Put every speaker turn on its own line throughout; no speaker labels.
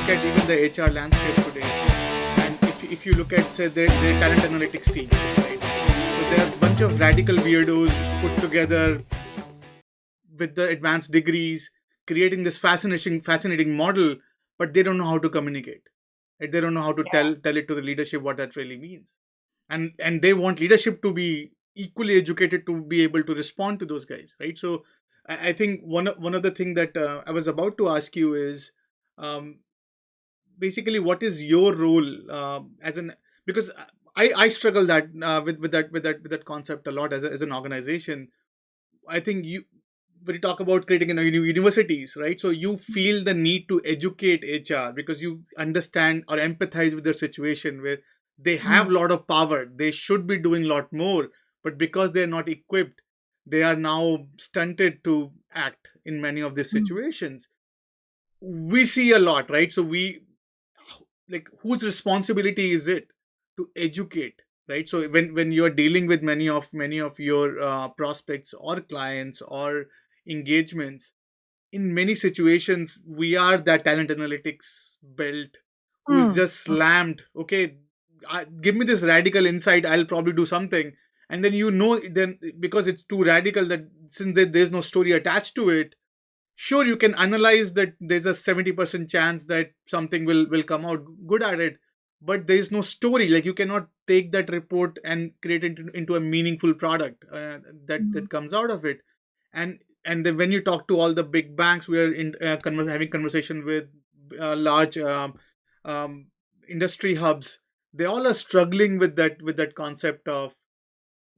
look at even the HR landscape today, and if you look at, say, their talent analytics team, right? So there are a bunch of radical weirdos put together with the advanced degrees, creating this fascinating model, but they don't know how to communicate. Right? They don't know how to tell it to the leadership what that really means, and they want leadership to be equally educated to be able to respond to those guys, right? So I think one of the thing that I was about to ask you is, um, basically, what is your role as an, because I struggle that with that concept a lot as an organization. I think you, when you talk about creating universities, right? So you feel the need to educate HR because you understand or empathize with their situation where they have a lot of power. They should be doing a lot more, but because they're not equipped, they are now stunted to act in many of these situations. We see a lot, right? So like, whose responsibility is it to educate, right? So when you're dealing with many of your prospects or clients or engagements, in many situations we are that talent analytics belt who is just slammed. Okay, give me this radical insight, I'll probably do something. And then, then because it's too radical, that since there's no story attached to it, sure, you can analyze that there's a 70% chance that something will come out good at it, but there is no story. Like, you cannot take that report and create it into a meaningful product that comes out of it. And then when you talk to all the big banks, we are having conversation with large um, industry hubs. They all are struggling with that concept of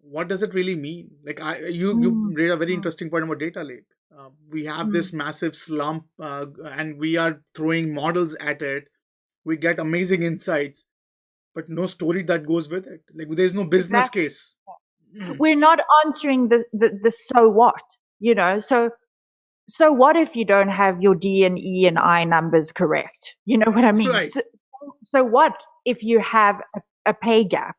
what does it really mean. Like, you made a very interesting point about data lake. We have this massive slump, and we are throwing models at it. We get amazing insights, but no story that goes with it. Like, there's no business case.
We're not answering the so what, so what if you don't have your D and E and I numbers correct? You know what I mean?
Right.
So what if you have a pay gap?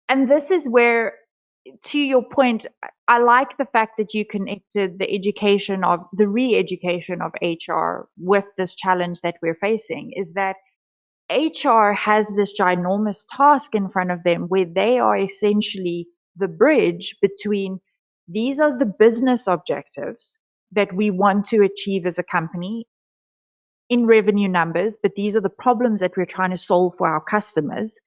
And this is where, to your point, I like the fact that you connected the re-education of HR with this challenge that we're facing, is that HR has this ginormous task in front of them where they are essentially the bridge between, these are the business objectives that we want to achieve as a company in revenue numbers, but these are the problems that we're trying to solve for our customers.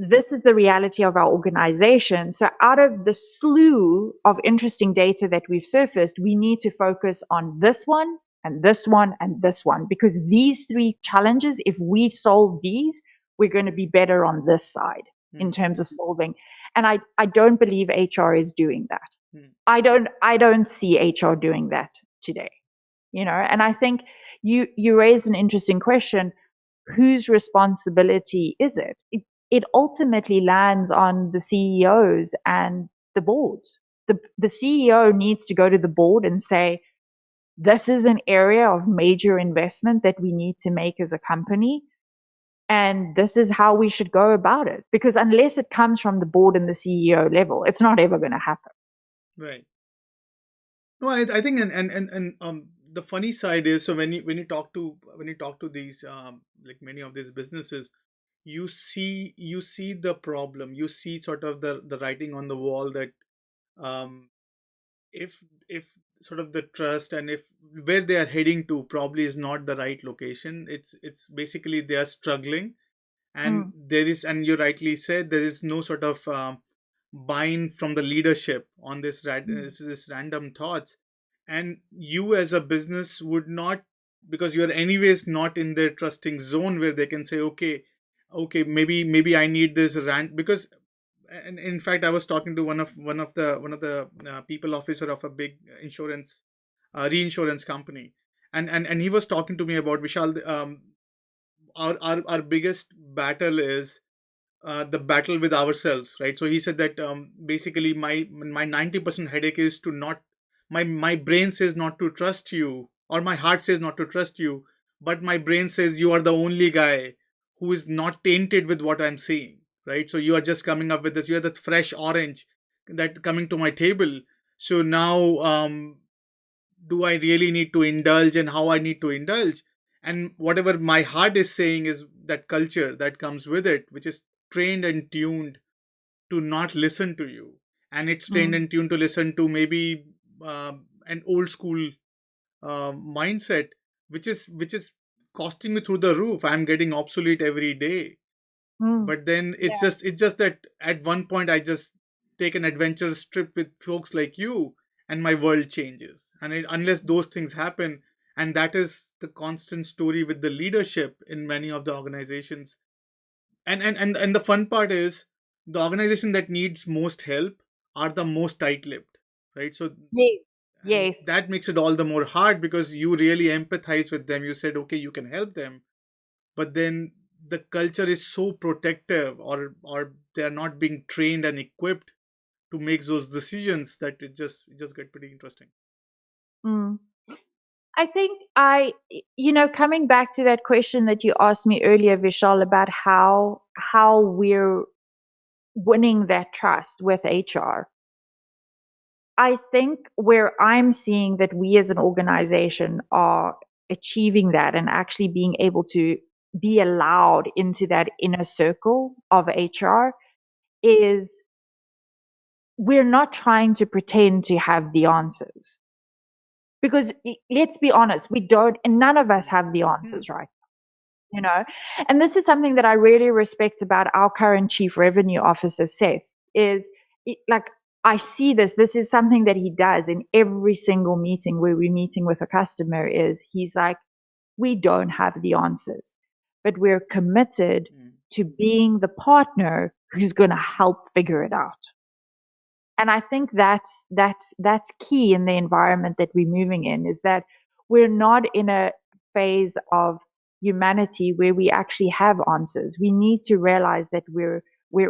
This is the reality of our organization. So out of the slew of interesting data that we've surfaced, we need to focus on this one and this one and this one, because these three challenges, if we solve these, we're going to be better on this side in terms of solving. And I don't believe HR is doing that. I don't see HR doing that today, and I think you raised an interesting question. Whose responsibility is it? It ultimately lands on the CEOs and the boards. The CEO needs to go to the board and say, this is an area of major investment that we need to make as a company, and this is how we should go about it. Because unless it comes from the board and the CEO level, it's not ever going to happen.
Right. No, I think, and the funny side is, so when you talk to these like many of these businesses, you see the problem. You see sort of the writing on the wall that if sort of the trust and if where they are heading to probably is not the right location. It's basically they are struggling, and there is, and you rightly said, there is no sort of buy-in from the leadership on this random thoughts. And you as a business would not, because you're anyways not in their trusting zone where they can say, okay, maybe I need this rant. Because, and in fact, I was talking to one of the people officer of a big reinsurance company, and he was talking to me about, Vishal, our biggest battle is the battle with ourselves, right? So he said that basically my 90% headache is to not, my brain says not to trust you, or my heart says not to trust you, but my brain says you are the only guy who is not tainted with what I'm seeing, right? So you are just coming up with this, you're that fresh orange that coming to my table. So now do I really need to indulge and how I need to indulge. And whatever my heart is saying is that culture that comes with it, which is trained and tuned to not listen to you. And it's trained
Mm,
and tuned to listen to maybe an old school mindset, which is costing me through the roof. I'm getting obsolete every day.
mm,
But then it's
yeah.
just that at one point I just take an adventurous trip with folks like you, and my world changes. And unless those things happen, and that is the constant story with the leadership in many of the organizations. And the fun part is, the organization that needs most help are the most tight-lipped, right? So,
Yes.
and
Yes.
that makes it all the more hard, because you really empathize with them. You said, okay, you can help them, but then the culture is so protective, or they're not being trained and equipped to make those decisions, that it just get pretty interesting.
Mm. I think coming back to that question that you asked me earlier, Vishal, about how we're winning that trust with HR. I think where I'm seeing that we as an organization are achieving that and actually being able to be allowed into that inner circle of HR is we're not trying to pretend to have the answers. Because let's be honest, we don't, and none of us have the
Hmm.
answers, right? You know, and this is something that I really respect about our current chief revenue officer, Seth, is like, I see this is something that he does in every single meeting where we're meeting with a customer. Is he's like, we don't have the answers, but we're committed
Hmm.
to being the partner who's going to help figure it out. And I think that's key in the environment that we're moving in, is that we're not in a phase of humanity where we actually have answers. We need to realize that we're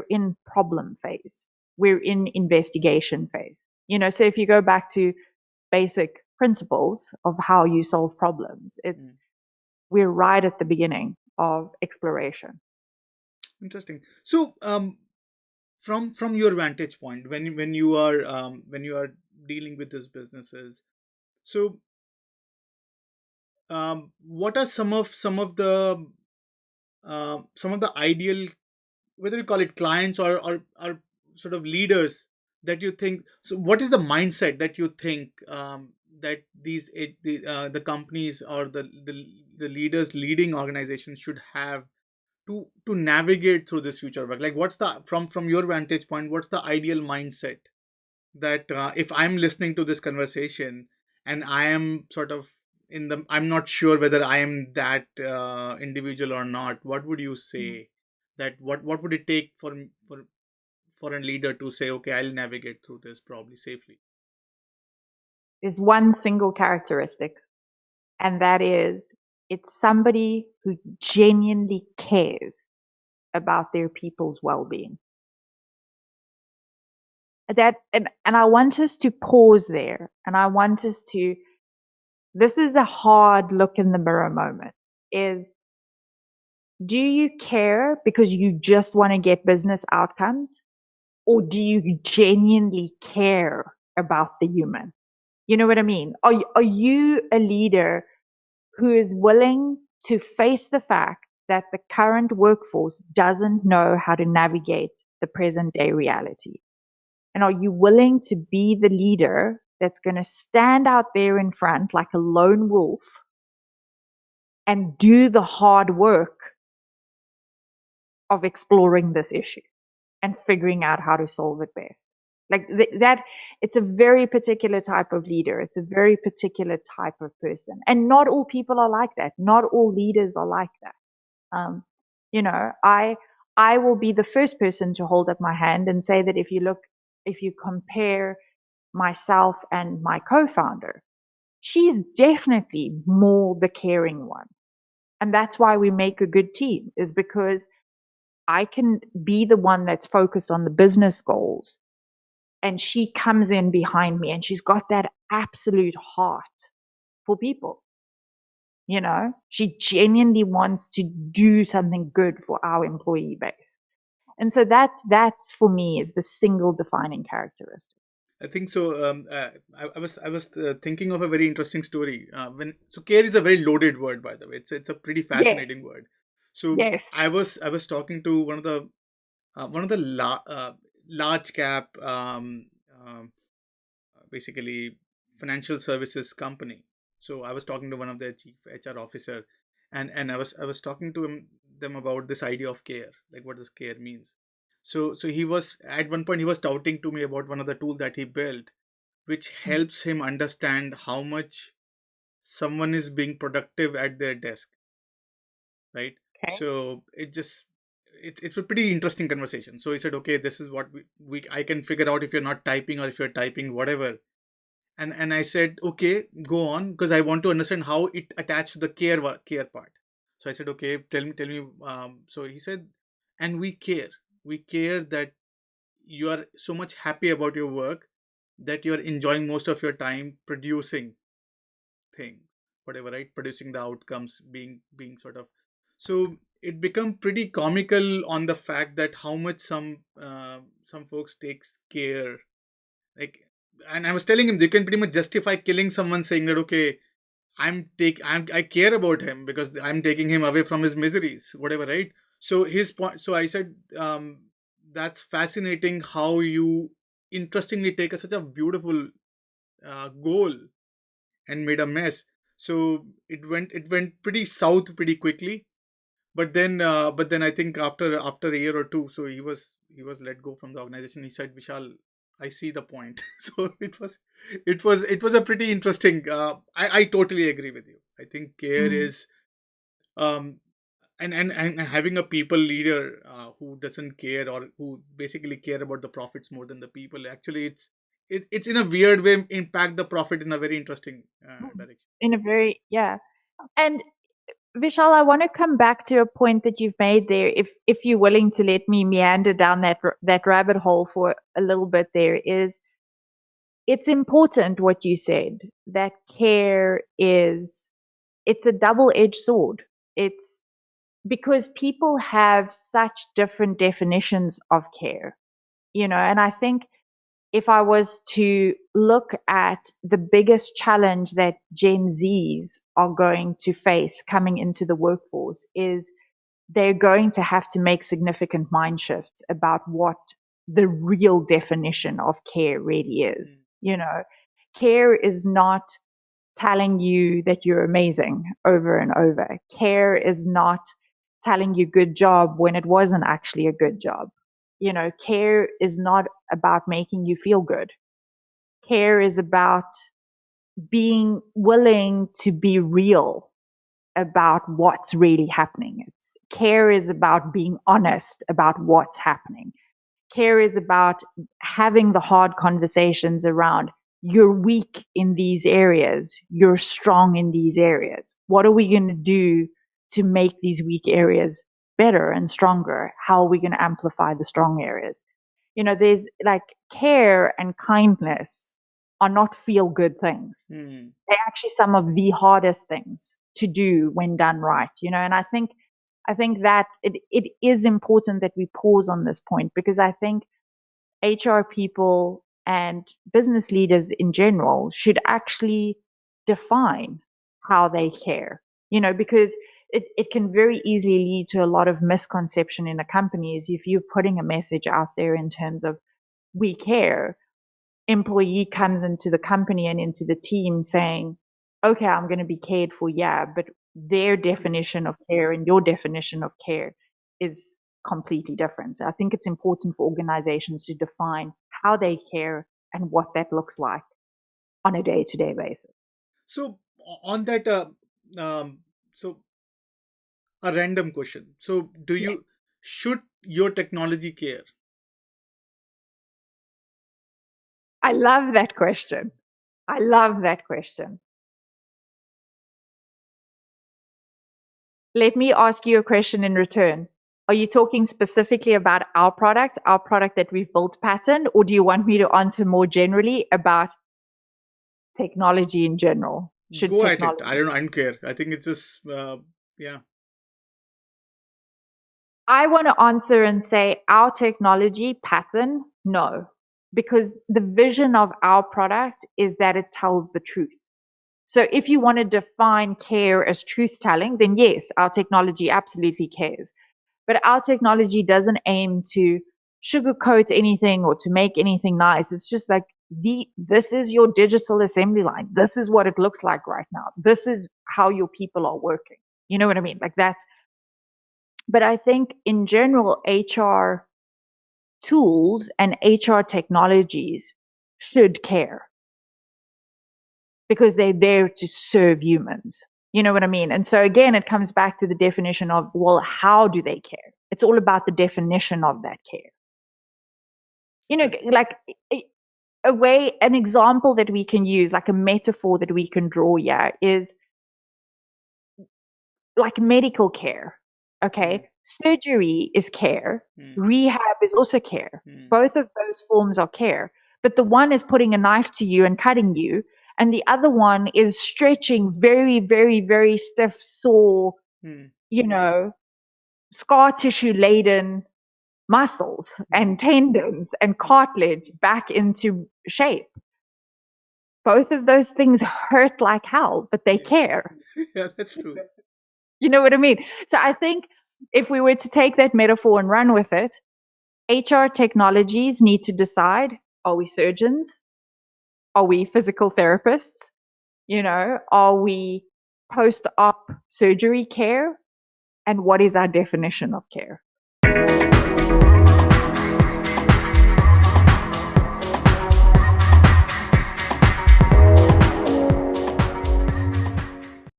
in problem phase. We're in investigation phase. So if you go back to basic principles of how you solve problems,
Hmm.
we're right at the beginning of exploration.
Interesting. So, from your vantage point, when you are dealing with these businesses, so what are some of the ideal, whether you call it clients, or sort of leaders, that you think, so what is the mindset that you think that the companies, or the leaders leading organizations should have to navigate through this future work? Like, what's the, from your vantage point, what's the ideal mindset that, if I'm listening to this conversation, and I am sort of I'm not sure whether I am that individual or not, what would you
Mm.
say, that what would it take for a leader to say, okay, I'll navigate through this probably safely?
There's one single characteristic, and that is it's somebody who genuinely cares about their people's well-being. And I want us to pause there, and I want us to, this is a hard look in the mirror moment, is, do you care because you just want to get business outcomes, or do you genuinely care about the human? You know what I mean? Are you a leader who is willing to face the fact that the current workforce doesn't know how to navigate the present day reality? And are you willing to be the leader that's going to stand out there in front like a lone wolf and do the hard work of exploring this issue and figuring out how to solve it best? Like that, it's a very particular type of leader. It's a very particular type of person. And not all people are like that. Not all leaders are like that. Um, I will be the first person to hold up my hand and say that if you compare myself and my co-founder, she's definitely more the caring one. And that's why we make a good team, is because I can be the one that's focused on the business goals, and she comes in behind me and she's got that absolute heart for people. She genuinely wants to do something good for our employee base. And so that's for me is the single defining characteristic.
I think so. I was thinking of a very interesting story. When care is a very loaded word, by the way. It's a pretty
Yes,
fascinating word. So
yes.
I was talking to one of the large cap basically financial services company. So I was talking to one of their chief HR officer, and I was talking to them about this idea of care, like what does care means. So he was at one point he was touting to me about one of the tool that he built, which
Mm.
helps him understand how much someone is being productive at their desk, right?
Okay.
So it's a pretty interesting conversation. So he said, okay, this is what we I can figure out if you're not typing or if you're typing, whatever. And I said, okay, go on, because I want to understand how it attached to the care part. So I said, okay, tell me. So he said, and we care that you are so much happy about your work that you're enjoying most of your time producing things, whatever, right? Producing the outcomes, being sort of. So it become pretty comical on the fact that how much some folks takes care, like. And I was telling him, they can pretty much justify killing someone, saying that, okay, I care about him because I'm taking him away from his miseries, whatever, right? So his point. So I said, that's fascinating how you interestingly take such a beautiful goal and made a mess. So it went pretty south pretty quickly. But then I think after a year or two, so he was let go from the organization. He said, Vishal, I see the point. So it was a pretty interesting. I totally agree with you. I think care
Mm.
is um and having a people leader who doesn't care, or who basically care about the profits more than the people. Actually, it's in a weird way impact the profit in a very interesting
Mm.
direction.
In a very, yeah. And Vishal, I want to come back to a point that you've made there. If you're willing to let me meander down that rabbit hole for a little bit, there is, it's important what you said, that care is, it's a double-edged sword. It's because people have such different definitions of care, and I think if I was to look at the biggest challenge that Gen Zs are going to face coming into the workforce, is they're going to have to make significant mind shifts about what the real definition of care really is.
Mm.
Care is not telling you that you're amazing over and over. Care is not telling you good job when it wasn't actually a good job. Care is not about making you feel good. Care is about being willing to be real about what's really happening. Care is about being honest about what's happening. Care is about having the hard conversations around, you're weak in these areas, you're strong in these areas. What are we going to do to make these weak areas better and stronger? How are we going to amplify the strong areas? There's like, care and kindness are not feel good things.
Mm.
They're actually some of the hardest things to do when done right, and I think that it is important that we pause on this point, because I think HR people and business leaders in general should actually define how they care, because it can very easily lead to a lot of misconception in a company. Is if you're putting a message out there in terms of, we care, employee comes into the company and into the team saying, okay, I'm going to be cared for, yeah, but their definition of care and your definition of care is completely different. I think it's important for organizations to define how they care and what that looks like on a day to day basis.
So on that, um, so a random question. So do
Yes.
you should your technology care?
I love that question. I love that question. Let me ask you a question in return. Are you talking specifically about our product that we've built, Pattyrn, or do you want me to answer more generally about technology in general? Should
Go at it.
technology?
I don't know. I don't care. I think it's just yeah.
I want to answer and say our technology, Pattyrn, no. because the vision of our product is that it tells the truth. So if you want to define care as truth telling, then yes, our technology absolutely cares. But our technology doesn't aim to sugarcoat anything or to make anything nice. It's just like, this is your digital assembly line. This is what it looks like right now. This is how your people are working. You know what I mean? Like that's, but I think in general, HR tools and HR technologies should care because they're there to serve humans. You know what I mean? And so again, it comes back to the definition of, well, how do they care? It's all about the definition of that care. You know, like an example that we can use, like a metaphor that we can draw here is like medical care. Okay. Surgery is care. Rehab is also care. Both of those forms are care. But the one is putting a knife to you and cutting you. And the other one is stretching very, very, very stiff, sore, you know, scar tissue laden muscles and tendons and cartilage back into shape. Both of those things hurt like hell, but they care.
Yeah, that's true.
You know what I mean? So I think if we were to take that metaphor and run with it, HR technologies need to decide, are we surgeons? Are we physical therapists? You know, are we post-op surgery care? And what is our definition of care?